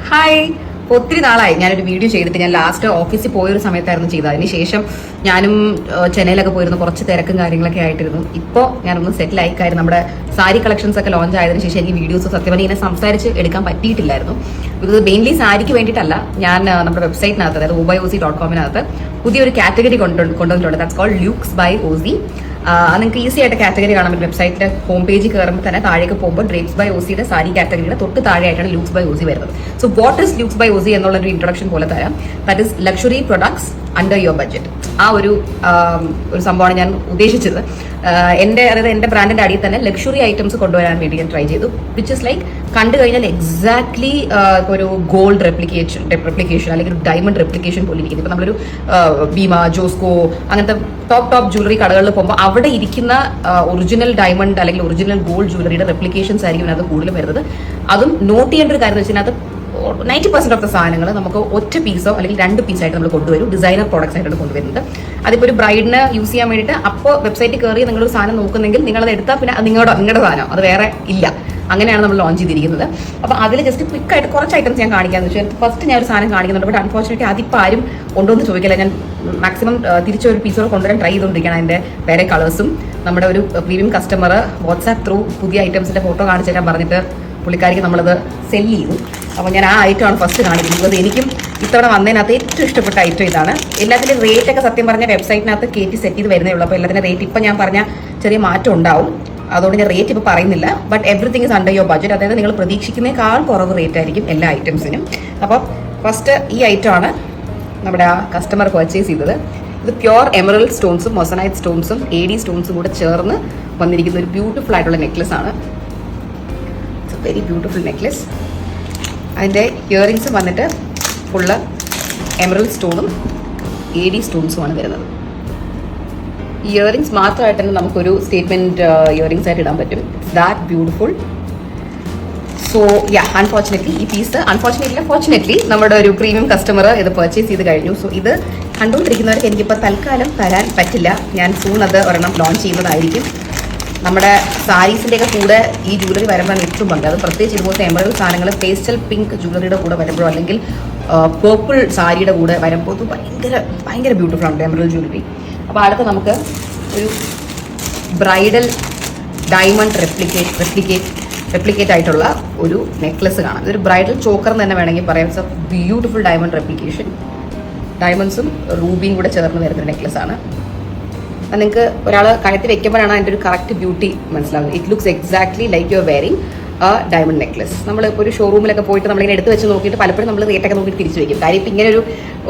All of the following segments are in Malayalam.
ഹായ്. ഒത്തിരി നാളായി ഞാനൊരു വീഡിയോ ചെയ്തിട്ട്. ഞാൻ ലാസ്റ്റ് ഓഫീസിൽ പോയൊരു സമയത്തായിരുന്നു ചെയ്തത്. അതിനുശേഷം ഞാനും ചെന്നൈയിലൊക്കെ പോയിരുന്നു, കുറച്ച് തിരക്കും കാര്യങ്ങളൊക്കെ ആയിട്ടിരുന്നു. ഇപ്പോൾ ഞാനൊന്ന് സെറ്റിലായി. കാര്യം നമ്മുടെ സാരി കളക്ഷൻസ് ഒക്കെ ലോഞ്ച് ആയതിനു ശേഷം എനിക്ക് വീഡിയോസ് സത്യം പറഞ്ഞാൽ ഇങ്ങനെ സംസാരിച്ച് എടുക്കാൻ പറ്റിയിട്ടില്ലായിരുന്നു. ഇത് മെയിൻലി സാരിക്ക് വേണ്ടിയിട്ടല്ല. ഞാൻ നമ്മുടെ വെബ്സൈറ്റിനകത്ത്, അതായത് ubayozi.com പുതിയൊരു കാറ്റഗറി കൊണ്ടുവന്നിട്ടുണ്ട്. That's called looks by Ozy. നിങ്ങൾക്ക് ഈസി ആയിട്ട് കാറ്റഗറി കാണാൻ പറ്റും. വെബ്സൈറ്റിന്റെ ഹോം പേജിൽ കയറുമ്പോൾ തന്നെ താഴേക്ക് പോകുമ്പോൾ ഡ്രേപ്സ് ബൈ ഓസിയുടെ സാരി കാറ്റഗറിയുടെ തൊട്ട് താഴെയായിട്ടാണ് ലൂക്സ് ബൈ ഓസി വരുന്നത്. So what is looks by Ozy എന്നുള്ള ഒരു ഇൻട്രൊഡക്ഷൻ പോലെ തരാം. That is luxury products under your budget. ആ ഒരു സംഭവമാണ് ഞാൻ ഉദ്ദേശിച്ചത്. അതായത് എന്റെ ബ്രാൻഡിന്റെ അടിയിൽ തന്നെ ലക്ഷറി ഐറ്റംസ് കൊണ്ടുവരാൻ വേണ്ടി ഞാൻ ട്രൈ ചെയ്തു. വിച്ച് ഇസ് ലൈക്ക് കണ്ടു കഴിഞ്ഞാൽ എക്സാക്ട്ലി ഒരു ഗോൾഡ് റെപ്ലിക്കേഷൻ അല്ലെങ്കിൽ ഒരു ഡയമണ്ട് റെപ്ലിക്കേഷൻ പോലെ ഇരിക്കുന്നത്. ഇപ്പൊ നമ്മളൊരു ഭീമ, ജോസ്കോ അങ്ങനത്തെ ടോപ്പ് ജ്വല്ലറി കടകളിൽ പോകുമ്പോൾ അവിടെ ഇരിക്കുന്ന ഒറിജിനൽ ഡയമണ്ട് അല്ലെങ്കിൽ ഒറിജിനൽ ഗോൾഡ് ജ്വല്ലറിയുടെ റെപ്ലിക്കേഷൻസ് ആയിരിക്കും അതിനകത്ത് കൂടുതലും വരുന്നത്. അതും നോട്ട് ചെയ്യേണ്ട ഒരു കാര്യം എന്ന് വെച്ചാൽ 90% ഓഫ് ദ സാധനങ്ങൾ നമുക്ക് ഒറ്റ പീസോ അല്ലെങ്കിൽ 2 പീസായിട്ട് നമ്മൾ കൊണ്ടുവരും. ഡിസൈനർ പ്രോഡക്ട്സ് ആയിട്ടാണ് കൊണ്ടുവരുന്നത്. അതിപ്പോൾ ഒരു ബ്രൈഡിന് യൂസ് ചെയ്യാൻ വേണ്ടിയിട്ട് അപ്പോൾ വെബ്സൈറ്റിൽ കയറി നിങ്ങളൊരു സാധനം നോക്കുന്നെങ്കിൽ നിങ്ങളത് എടുത്താൽ പിന്നെ നിങ്ങളുടെ സാധനം അത് വേറെ ഇല്ല. അങ്ങനെയാണ് നമ്മൾ ലോഞ്ച് ചെയ്തിരിക്കുന്നത്. അപ്പോൾ അതിൽ ജസ്റ്റ് ക്വിക്കായിട്ട് കുറച്ച് ഐറ്റംസ് ഞാൻ കാണിക്കാമെന്ന് വെച്ചാൽ ഫസ്റ്റ് ഞാൻ ഒരു സാധനം കാണിക്കുന്നുണ്ട്. ബട്ട് അൺഫോർച്ചുനേറ്റ്ലി അതിപ്പോൾ ആരും ഉണ്ടോയെന്ന് ചോദിക്കില്ല. ഞാൻ മാക്സിമം തിരിച്ചൊരു പീസോടെ കൊണ്ടുവരാൻ ട്രൈ ചെയ്തുകൊണ്ടിരിക്കുകയാണ്. അതിൻ്റെ വേറെ കളേഴ്സും. നമ്മുടെ ഒരു പ്രീമിയം കസ്റ്റമർ വാട്സാപ്പ് ത്രൂ പുതിയ ഐറ്റംസിൻ്റെ ഫോട്ടോ കാണിച്ചു തരാൻ പറഞ്ഞിട്ട് പുള്ളിക്കാരിക്ക് നമ്മളത് സെല് ചെയ്തു. അപ്പോൾ ഞാൻ ആ ഐറ്റമാണ് ഫസ്റ്റ് കാണിക്കുന്നത്. എനിക്കും ഇത്തവണ വന്നതിനകത്ത് ഏറ്റവും ഇഷ്ടപ്പെട്ട ഐറ്റം ഇതാണ്. എല്ലാത്തിൻ്റെ റേറ്റ് ഒക്കെ സത്യം പറഞ്ഞാൽ വെബ്സൈറ്റിനകത്ത് കയറ്റി സെറ്റ് ചെയ്ത് വരുന്നേ ഉള്ളൂ. അപ്പോൾ എല്ലാത്തിൻ്റെ റേറ്റ് ഇപ്പം ഞാൻ പറഞ്ഞ ചെറിയ മാറ്റം ഉണ്ടാവും. അതുകൊണ്ട് ഞാൻ റേറ്റ് ഇപ്പോൾ പറയുന്നില്ല. But everything is under your budget. അതായത് നിങ്ങൾ പ്രതീക്ഷിക്കുന്നതിനേക്കാൾ കുറവ് റേറ്റ് ആയിരിക്കും എല്ലാ ഐറ്റംസിനും. അപ്പോൾ ഫസ്റ്റ് ഈ ഐറ്റമാണ് നമ്മുടെ ആ കസ്റ്റമർ പർച്ചേസ് ചെയ്തത്. ഇത് പ്യോർ എമറൽഡ് സ്റ്റോൺസും മൊസനൈറ്റ് സ്റ്റോൺസും AD സ്റ്റോൺസും കൂടെ ചേർന്ന് വന്നിരിക്കുന്ന ഒരു ബ്യൂട്ടിഫുൾ ആയിട്ടുള്ള നെക്ലസ് ആണ്. It's A very beautiful necklace. അതിൻ്റെ ഇയറിങ്സ് വന്നിട്ട് ഫുള്ള് എമറൽഡ് സ്റ്റോണും AD സ്റ്റോൺസുമാണ് വരുന്നത്. ഇയറിങ്സ് മാത്രമായിട്ട് തന്നെ നമുക്കൊരു സ്റ്റേറ്റ്മെന്റ് ഇയറിങ്സ് ആയിട്ട് ഇടാൻ പറ്റും. It's that beautiful. So unfortunately ഈ പീസ് ഫോർച്ചുനേറ്റ്ലി നമ്മുടെ ഒരു പ്രീമിയം കസ്റ്റമർ ഇത് പർച്ചേസ് ചെയ്ത് കഴിഞ്ഞു. സോ ഇത് കണ്ടുകൊണ്ടിരിക്കുന്നവർക്ക് എനിക്കിപ്പോൾ തൽക്കാലം തരാൻ പറ്റില്ല. ഞാൻ സൂൺ അത് ഒരെണ്ണം ലോഞ്ച് ചെയ്യുന്നതായിരിക്കും. നമ്മുടെ സാരീസിൻ്റെയൊക്കെ കൂടെ ഈ ജ്വല്ലറി വരുമ്പോഴാണ് ഏറ്റവും ഭംഗി. അത് പ്രത്യേകിച്ച് ഇതുപോലത്തെ എംബ്രോയിഡറി സാധനങ്ങൾ പേസ്റ്റൽ പിങ്ക് ജ്വല്ലറിയുടെ കൂടെ വരുമ്പോഴോ അല്ലെങ്കിൽ പേർപ്പിൾ സാരിയുടെ കൂടെ വരുമ്പോൾ ഇത് ഭയങ്കര ബ്യൂട്ടിഫുൾ ആണ് എംബ്രോയിഡറി ജ്വല്ലറി. അപ്പോൾ അടുത്ത് നമുക്ക് ഒരു ബ്രൈഡൽ ഡയമണ്ട് റെപ്ലിക്കേറ്റ് ആയിട്ടുള്ള ഒരു നെക്ലസ് കാണാം. ഇതൊരു ബ്രൈഡൽ ചോക്കർ എന്ന് തന്നെ വേണമെങ്കിൽ പറയാം. It's a beautiful diamond replication. ഡയമണ്ട്സും റൂബിയും കൂടെ ചേർന്ന് വരുന്നൊരു നെക്ലസ് ആണ്. അത് നിങ്ങൾക്ക് ഒരാൾ കഴുത്തിൽ വെക്കുമ്പോഴാണ് അതിൻ്റെ ഒരു കറക്റ്റ് ബ്യൂട്ടി മനസ്സിലാവുന്നത്. It looks exactly like you are wearing A diamond necklace. നമ്മളിപ്പോൾ ഒരു ഷോറൂമിലൊക്കെ പോയിട്ട് നമ്മളിങ്ങനെ എടുത്ത് വെച്ച് നോക്കിയിട്ട് പലപ്പോഴും നമ്മൾ റേറ്റൊക്കെ നോക്കിയിട്ട് തിരിച്ചു വയ്ക്കും. കാര്യം ഇപ്പം ഇങ്ങനെ ഒരു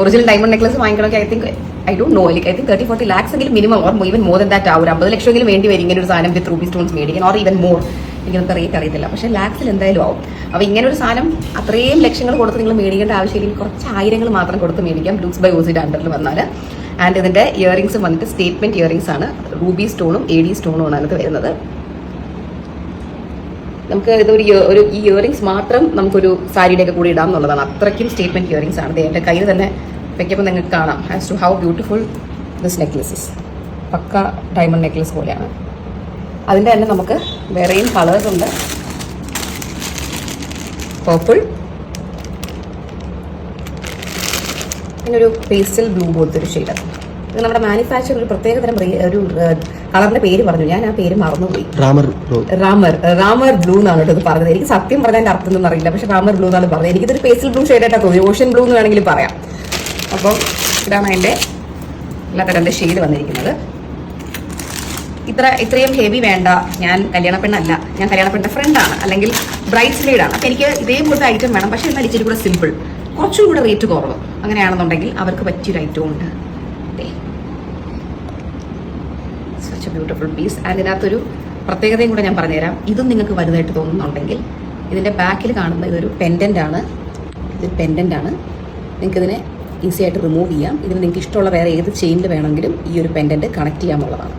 ഒറിജിനൽ ഡയമണ്ട് നെക്ലസ് വാങ്ങിക്കണമെങ്കിൽ I don't know, I think 30-40 lakhs എങ്കിലും minimum, or even more than that. ഒരു 50 ലക്ഷമെങ്കിലും വേണ്ടി വരും ഇങ്ങനെ ഒരു സാധനം വിത്ത് റൂബി സ്റ്റോൺസ് മേടിക്കാൻ, ഓർ ഈവൻ മോർ. എനിക്കൊക്കെ റേറ്റ് അറിയത്തില്ല, പക്ഷേ ലാക്സിൽ എന്തായാലും ആവും. അപ്പോൾ ഇങ്ങനെ ഒരു സാധനം അത്രയും ലക്ഷങ്ങൾ കൊടുത്ത് നിങ്ങൾ മേടിക്കേണ്ട ആവശ്യമില്ല. കുറച്ച് ആയിരങ്ങൾ മാത്രം കൊടുത്ത് മേടിക്കാം ലൂക്സ് ബൈ ഓസിയുടെ അണ്ടറിൽ വന്നാൽ. ആൻഡ് ഇതിൻ്റെ ഇയറിങ്സ് വന്നിട്ട് സ്റ്റേറ്റ്മെന്റ് ഇയറിങ്സ് ആണ്. റൂബി സ്റ്റോണും AD സ്റ്റോണും ആണ് അതിനകത്ത് വരുന്നത്. നമുക്ക് ഇതൊരു ഈ ഇയറിങ്സ് മാത്രം നമുക്കൊരു സാരിയുടെയൊക്കെ കൂടി ഇടാം എന്നുള്ളതാണ്. അത്രയ്ക്കും സ്റ്റേറ്റ്മെന്റ് ഇയറിങ്സ് ആണ്. എൻ്റെ കയ്യിൽ തന്നെ വെക്കുമ്പോൾ നിങ്ങൾക്ക് കാണാം as to how beautiful this necklaces. Pucca diamond necklace പോലെയാണ്. അതിൻ്റെ തന്നെ നമുക്ക് വേറെയും കളേഴ്സ് ഉണ്ട്. പർപ്പിൾ, പിന്നെ ഒരു പേസ്റ്റൽ ബ്ലൂ പോലത്തെ ഒരു ഷെയ്ഡ്. ഇത് നമ്മുടെ മാനുഫാക്ചർ ഒരു പ്രത്യേകതരം ഒരു കളറിന്റെ പേര് പറഞ്ഞു, ഞാൻ ആ പേര് മറന്നുപോയി. റാമർ ബ്ലൂ എന്നാണ് കേട്ടോ ഇത് പറഞ്ഞത്. എനിക്ക് സത്യം പറഞ്ഞാൽ എൻ്റെ അർത്ഥം ഒന്നും അറിയില്ല, പക്ഷെ റാമർ ബ്ലൂ എന്നാണ് പറഞ്ഞത്. എനിക്കിതൊരു പേസ്റ്റൽ ബ്ലൂ ഷെയ്ഡായിട്ടാണ് തോന്നി, ഓഷ്യൻ ബ്ലൂ എന്ന് വേണമെങ്കിൽ പറയാം. അപ്പോൾ ഇതാണ് അതിൻ്റെ എല്ലാ തരൻ്റെ ഷെയ്ഡ് വന്നിരിക്കുന്നത്. ഇത്രയും ഹെവി വേണ്ട, ഞാൻ കല്യാണപ്പെണ്ണല്ല, ഞാൻ കല്യാണപ്പെണ്ണിൻ്റെ ഫ്രണ്ടാണ് അല്ലെങ്കിൽ ബ്രൈഡ്സ് മെയ്ഡാണ്. അപ്പോൾ എനിക്ക് ഇതേപോലത്തെ ഐറ്റം വേണം, പക്ഷേ എന്നാൽ ഇച്ചിരി കൂടെ സിമ്പിൾ, കുറച്ചും കൂടെ റേറ്റ് കുറവ്, അങ്ങനെയാണെന്നുണ്ടെങ്കിൽ അവർക്ക് പറ്റിയൊരു ഐറ്റവും ഉണ്ട്. Such a beautiful piece. And ഇതിനകത്തൊരു പ്രത്യേകതയും കൂടെ ഞാൻ പറഞ്ഞുതരാം. ഇതും നിങ്ങൾക്ക് വലുതായിട്ട് തോന്നുന്നുണ്ടെങ്കിൽ ഇതിൻ്റെ ബാക്കിൽ കാണുന്ന ഇതൊരു പെൻഡൻ്റ് ആണ്. ഇതൊരു പെൻഡൻ്റ് ആണ്. നിങ്ങൾക്കിതിനെ ഈസി ആയിട്ട് റിമൂവ് ചെയ്യാം. ഇതിന് നിങ്ങൾക്ക് ഇഷ്ടമുള്ള വേറെ ഏത് ചെയിനിൽ വേണമെങ്കിലും ഈ ഒരു പെൻഡൻറ്റ് കണക്ട് ചെയ്യാമെന്നുള്ളതാണ്.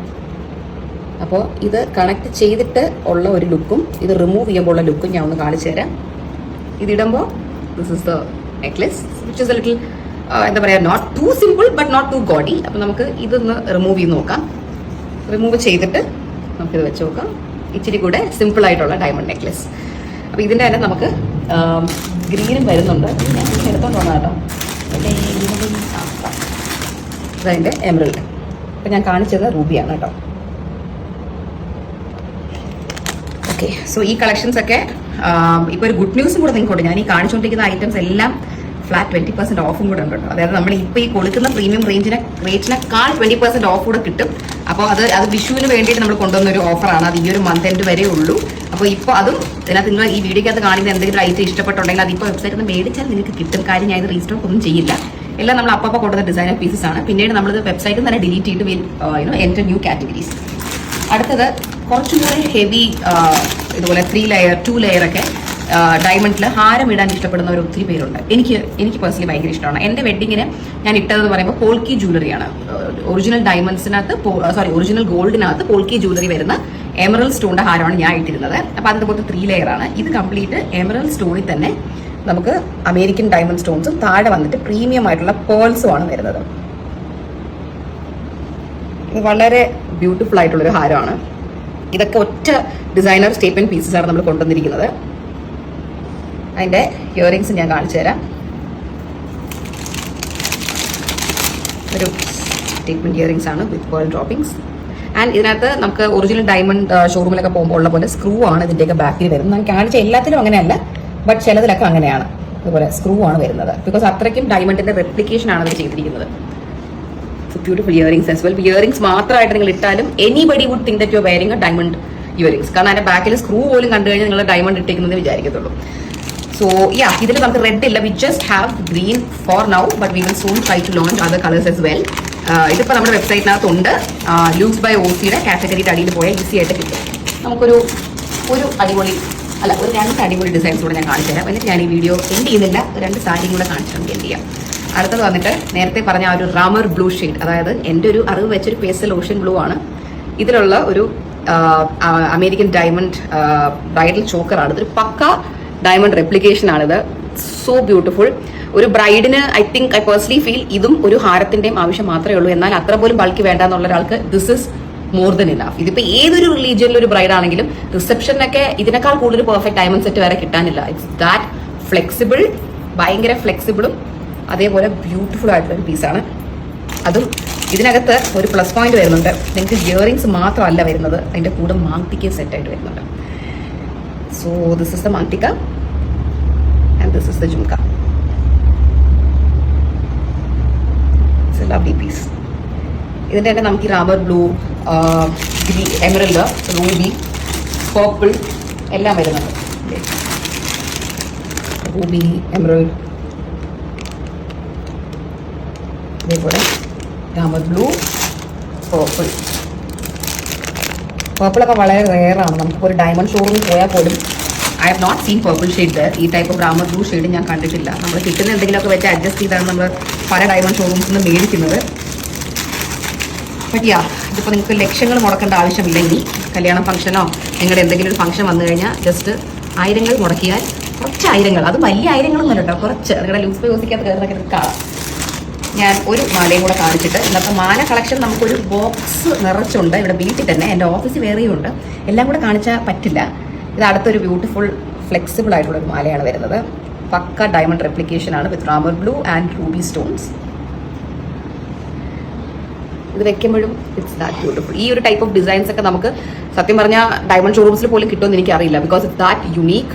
അപ്പോൾ ഇത് കണക്ട് ചെയ്തിട്ട് ഉള്ള ഒരു ലുക്കും ഇത് റിമൂവ് ചെയ്യുമ്പോൾ ഉള്ള ലുക്കും ഞാൻ ഒന്ന് കാണിച്ചു തരാം. ഇതിടുമ്പോൾ this is the necklace which is a little എന്താ പറയുക, not too simple but not too gaudy. അപ്പോൾ നമുക്ക് ഇതൊന്ന് റിമൂവ് ചെയ്ത് നോക്കാം. റിമൂവ് ചെയ്തിട്ട് നമുക്കിത് വെച്ച് നോക്കാം. ഇച്ചിരി കൂടെ സിമ്പിൾ ആയിട്ടുള്ള ഡയമണ്ട് നെക്ലസ്. അപ്പോൾ ഇതിൻ്റെ തന്നെ നമുക്ക് ഗ്രീനും വരുന്നുണ്ട്. ഞാൻ എടുത്തോണ്ട് വന്ന കേട്ടോ. ഇതതിൻ്റെ എമറൽഡ്. അപ്പം ഞാൻ കാണിച്ചത് റൂബിയാണ് കേട്ടോ. ഓക്കെ, സോ ഈ കളക്ഷൻസ് ഒക്കെ ഇപ്പോൾ ഒരു ഗുഡ് ന്യൂസും കൂടെ നിങ്ങൾക്കുണ്ട്. ഞാൻ ഈ കാണിച്ചുകൊണ്ടിരിക്കുന്ന ഐറ്റംസ് എല്ലാം ഫ്ലാറ്റ് 20% ഓഫും കൂടെ ഉണ്ട് കേട്ടോ. അതായത് നമ്മൾ ഇപ്പോൾ ഈ കൊടുക്കുന്ന പ്രീമിയം റേറ്റിനേക്കാൾ 20% ഓഫ് കൂടെ കിട്ടും. അപ്പോൾ അത് വിഷുവിന് വേണ്ടിയിട്ട് നമ്മൾ കൊണ്ടുവന്ന ഒരു ഓഫറാണ്. അത് ഈ ഒരു മന്ത് എൻഡ് വരെ ഉള്ളൂ. അപ്പോൾ ഇപ്പോൾ അതും ഇതിനകത്ത് നിങ്ങൾ ഈ വീഡിയോക്കകത്ത് കാണുന്ന എന്തെങ്കിലും ഐറ്റം ഇഷ്ടപ്പെട്ടുണ്ടെങ്കിൽ അതിപ്പോൾ വെബ്സൈറ്റിൽ നിന്ന് മേടിച്ചാൽ നിങ്ങൾക്ക് കിട്ടും. കാര്യം ഞാൻ ഇത് റീസ്റ്റോക്ക് ഒന്നും ചെയ്യില്ല. എല്ലാം നമ്മൾ അപ്പോൾ കൊണ്ടുവന്ന ഡിസൈനർ പീസസ് ആണ്. പിന്നീട് നമ്മളിത് വെബ്സൈറ്റിൽ തന്നെ ഡിലീറ്റ് ചെയ്തിട്ട് എൻ്റർ ന്യൂ കാറ്റഗറീസ്. അടുത്തത് കുറച്ചും കൂടി ഹെവി ഇതുപോലെ 3 ലെയർ 2 ലെയർ ഒക്കെ ഡയമണ്ടിൽ ഹാരം ഇടാൻ ഇഷ്ടപ്പെടുന്നവർ ഒത്തിരി പേരുണ്ട്. എനിക്ക് പേഴ്സണലി ഭയങ്കര ഇഷ്ടമാണ്. എൻ്റെ വെഡിങ്ങിന് ഞാൻ ഇട്ടതെന്ന് പറയുമ്പോൾ പോൾക്കി ജ്വല്ലറിയാണ്. ഒറിജിനൽ ഡയമണ്ട്സിനകത്ത് ഒറിജിനൽ ഗോൾഡിനകത്ത് പോൾക്കി ജ്വല്ലറി വരുന്ന എമറൽ സ്റ്റോണിൻ്റെ ഹാരമാണ് ഞാൻ ഇട്ടിരുന്നത്. അപ്പോൾ അതുപോലെ 3 ലെയർ ആണ്. ഇത് കംപ്ലീറ്റ് എമറൽ സ്റ്റോണിൽ തന്നെ നമുക്ക് അമേരിക്കൻ ഡയമണ്ട് സ്റ്റോൺസും താഴെ വന്നിട്ട് പ്രീമിയം ആയിട്ടുള്ള പേൾസും ആണ് വരുന്നത്. ഇത് വളരെ ബ്യൂട്ടിഫുൾ ആയിട്ടുള്ളൊരു ഹാരമാണ്. ഇതൊക്കെ ഒറ്റ ഡിസൈനർ സ്റ്റേറ്റ്മെന്റ് പീസസ് ആണ് നമ്മൾ കൊണ്ടുവന്നിരിക്കുന്നത്. അതിൻ്റെ ഇയറിങ്സ് ഞാൻ കാണിച്ചു തരാം. ഒരു സ്റ്റേറ്റ്മെന്റ് ഇയറിങ്സ് ആണ് വിത്ത് പേൾ ഡ്രോപ്പിംഗ്സ്. ആൻഡ് ഇതിനകത്ത് നമുക്ക് ഒറിജിനൽ ഡയമണ്ട് ഷോറൂമിലൊക്കെ പോകുമ്പോൾ ഉള്ള പോലെ സ്ക്രൂ ആണ് ഇതിൻ്റെയൊക്കെ ബാക്കിൽ വരുന്നത്. ഞാൻ കാണിച്ച എല്ലാത്തിലും അങ്ങനെയല്ല, ബട്ട് ചിലതിലൊക്കെ അങ്ങനെയാണ്. അതുപോലെ സ്ക്രൂ ആണ് വരുന്നത്. ബിക്കോസ് അത്രയ്ക്കും ഡയമണ്ടിന്റെ റെപ്ലിക്കേഷൻ ആണ് അവർ ചെയ്തിരിക്കുന്നത്. Beautiful earrings as well. Earrings മാത്രമായിട്ട് നിങ്ങൾ ഇട്ടാലും anybody would think that you are wearing a diamond earrings. കാരണം അതിന്റെ ബാക്കിൽ സ്ക്രൂ പോലും കണ്ടു കഴിഞ്ഞാൽ നിങ്ങൾ ഡയമണ്ട് ഇട്ടേക്കുന്നതേ വിചാരിക്കത്തുള്ളൂ. സോ ഇതിൽ നമുക്ക് റെഡ് ഇല്ല. We just have green for now, but we will soon try to launch other colours as well. ഇതിപ്പോൾ നമ്മുടെ വെബ്സൈറ്റിനകത്തുണ്ട്. ലൂസ് ബൈ ഓസിയുടെ കാറ്റഗറിയുടെ അടിയിൽ പോയാൽ ഈസി ആയിട്ട് കിട്ടും. നമുക്കൊരു അടിപൊളി അല്ല ഒരു 2 അടിപൊളി ഡിസൈൻസ് കൂടെ ഞാൻ കാണിച്ചു തരാം. എന്നിട്ട് ഞാൻ ഈ വീഡിയോ എൻഡ് ചെയ്യുന്നില്ല, 2 സാരിയും കൂടെ കാണിച്ചിട്ടുണ്ട് എൻഡ് ചെയ്യാം. അടുത്തത് വന്നിട്ട് നേരത്തെ പറഞ്ഞ ആ ഒരു റാമർ ബ്ലൂ ഷെയ്ഡ്, അതായത് എൻ്റെ ഒരു അറിവ് വെച്ചൊരു പേസ്റ്റൽ ഓഷ്യൻ ബ്ലൂ ആണ്. ഇതിലുള്ള ഒരു അമേരിക്കൻ ഡയമണ്ട് ബ്രൈഡൽ ചോക്കറാണ്. ഇതൊരു പക്ക ഡയമണ്ട് റെപ്ലിക്കേഷൻ ആണിത്. So beautiful. ഒരു ബ്രൈഡിന് ഐ പേഴ്സണലി ഫീൽ ഇതും ഒരു ഹാരത്തിന്റെയും ആവശ്യം മാത്രമേ ഉള്ളൂ. എന്നാൽ അത്ര പോലും ബൾക്കി വേണ്ട എന്നുള്ള ഒരാൾക്ക് this is more than enough. ഇതിപ്പോൾ ഏതൊരു റിലീജിയനിൽ ഒരു ബ്രൈഡ് ആണെങ്കിലും റിസപ്ഷനൊക്കെ ഇതിനേക്കാൾ കൂടുതൽ പെർഫെക്റ്റ് ഡയമണ്ട് സെറ്റ് വരെ കിട്ടാനില്ല. ഇറ്റ്സ് ദാറ്റ് ഫ്ലെക്സിബിൾ, ഭയങ്കര ഫ്ലെക്സിബിളും അതേപോലെ ബ്യൂട്ടിഫുൾ ആയിട്ടുള്ള ഒരു പീസാണ്. അതും ഇതിനകത്ത് ഒരു പ്ലസ് പോയിന്റ് വരുന്നുണ്ട്. നിങ്ങൾക്ക് ഇയറിങ്സ് മാത്രമല്ല വരുന്നത്, അതിൻ്റെ കൂടെ മാങ്ടിക്ക സെറ്റായിട്ട് വരുന്നുണ്ട്. So this is the maang tikka and this is the jhumka. It's a lovely piece. ഇതിൻ്റെ തന്നെ നമുക്ക് ഈ റാമർ ബ്ലൂ, എമറൽഡ്, റൂബി, പർപ്പിൾ എല്ലാം വരുന്നുണ്ട്. റൂബി, എമറൽഡ്, അതേപോലെ റാമർ ബ്ലൂ, പേർപ്പിളൊക്കെ വളരെ റെയറാണ്. നമുക്കിപ്പോൾ ഒരു ഡയമണ്ട് ഷോറൂമിൽ പോയാൽ പോലും I have not seen purple shade. ഈ ടൈപ്പ് ഓഫ് റാമർ ബ്ലൂ ഷെയ്ഡ് ഞാൻ കണ്ടിട്ടില്ല. നമ്മൾ കിട്ടുന്ന എന്തെങ്കിലുമൊക്കെ വെച്ച് അഡ്ജസ്റ്റ് ചെയ്താണ് നമ്മൾ പല ഡയമണ്ട് ഷോറൂംസിൽ നിന്ന് മേടിക്കുന്നത്. പറ്റിയാ ഇതിപ്പോൾ നിങ്ങൾക്ക് ലക്ഷങ്ങൾ മുടക്കേണ്ട ആവശ്യമില്ല. ഇനി കല്യാണം ഫംഗ്ഷനോ നിങ്ങളുടെ എന്തെങ്കിലും ഒരു ഫംഗ്ഷൻ വന്നു കഴിഞ്ഞാൽ ജസ്റ്റ് 1000 മുടക്കിയാൽ, കുറച്ച് 1000, അത് വലിയ 1000 കേട്ടോ, കുറച്ച് നിങ്ങളുടെ ലൂസ് പേ യോസിക്കകത്ത് കയറുന്നൊക്കെ കാണാം. ഞാൻ ഒരു മാലയും കൂടെ കാണിച്ചിട്ട്, ഇന്നത്തെ മാല കളക്ഷൻ നമുക്കൊരു ബോക്സ് നിറച്ചുണ്ട് ഇവിടെ വീട്ടിൽ തന്നെ. എൻ്റെ ഓഫീസിൽ വേറെയും ഉണ്ട്. എല്ലാം കൂടെ കാണിച്ചാൽ പറ്റില്ല. ഇത് അടുത്തൊരു ബ്യൂട്ടിഫുൾ ഫ്ലെക്സിബിൾ ആയിട്ടുള്ള ഒരു മാലയാണ് വരുന്നത്. പക്ക ഡയമണ്ട് റെപ്ലിക്കേഷൻ ആണ് വിത്ത് റാമർ ബ്ലൂ ആൻഡ് റൂബി സ്റ്റോൺസ്. ഇത് വെക്കുമ്പോഴും ഇറ്റ്സ് ദാറ്റ് ബ്യൂട്ടിഫുൾ. ഈ ഒരു ടൈപ്പ് ഓഫ് ഡിസൈൻസ് ഒക്കെ നമുക്ക് സത്യം പറഞ്ഞാൽ ഡയമണ്ട് ഷോറൂംസിൽ പോലും കിട്ടുമെന്ന് എനിക്കറിയില്ല. Because it's that unique.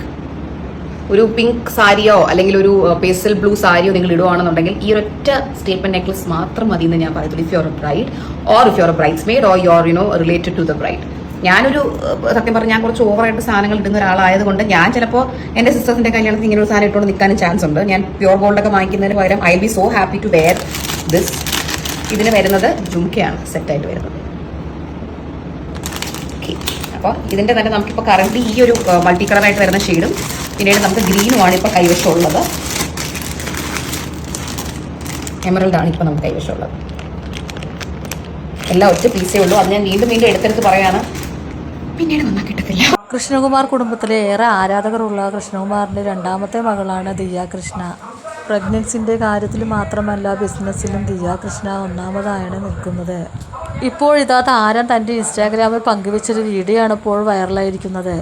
ഒരു പിങ്ക് സാരിയോ അല്ലെങ്കിൽ ഒരു പേസ്റ്റൽ ബ്ലൂ സാരിയോ നിങ്ങൾ ഇടുവാണെന്നുണ്ടെങ്കിൽ ഈ ഒരൊറ്റ സ്റ്റേറ്റ്മെന്റ് നെക്ലസ് മാത്രം മതി എന്ന് ഞാൻ പറയുന്നത്. If you are a bride or if you are a bridesmaid or you are related to the bride. ഞാനൊരു സത്യം പറഞ്ഞാൽ ഞാൻ കുറച്ച് ഓവറായിട്ട് സാധനങ്ങൾ ഇടുന്ന ഒരാളായതുകൊണ്ട് ഞാൻ ചിലപ്പോൾ എൻ്റെ സിസ്റ്റേഴ്സിൻ്റെ കല്യാണത്തിൽ ഇങ്ങനെ ഒരു സാധനം ഇട്ടുകൊണ്ട് നിൽക്കാനും ചാൻസ് ഉണ്ട്. ഞാൻ പ്യുവർ ഗോൾഡൊക്കെ വാങ്ങിക്കുന്നതിന് പകരം I be so happy to wear this. ഇതിന് വരുന്നത് ജുംക്കയാണ് സെറ്റായിട്ട് വരുന്നത്. ഓക്കെ, അപ്പോൾ ഇതിൻ്റെ തന്നെ നമുക്കിപ്പോൾ കറന്റ് ഈ ഒരു മൾട്ടി കളറായിട്ട് വരുന്ന ഷെയ്ഡും പിന്നീട് നമുക്ക് ഗ്രീനുമാണ് ഇപ്പോൾ കൈവശമുള്ളത്. എമറൽഡ് ആണ് ഇപ്പോൾ നമുക്ക് കൈവശമുള്ളത്. എല്ലാം ഒറ്റ പീസേ ഉള്ളൂ. അത് ഞാൻ വീണ്ടും എടുത്തെടുത്ത് പറയാണ്, പിന്നീട് നന്നാ കിട്ടത്തില്ല. കൃഷ്ണകുമാർ കുടുംബത്തിലെ ഏറെ ആരാധകരുള്ള കൃഷ്ണകുമാറിൻ്റെ 2ാമത്തെ മകളാണ് ദിയ കൃഷ്ണ. പ്രഗ്നൻസിൻ്റെ കാര്യത്തിൽ മാത്രമല്ല ബിസിനസ്സിലും ദിയ കൃഷ്ണ ഒന്നാമതായാണ് നിൽക്കുന്നത്. ഇപ്പോഴിതാ താരം തൻ്റെ ഇൻസ്റ്റാഗ്രാമിൽ പങ്കുവെച്ചൊരു വീഡിയോ ആണ് ഇപ്പോൾ വൈറലായിരിക്കുന്നത്.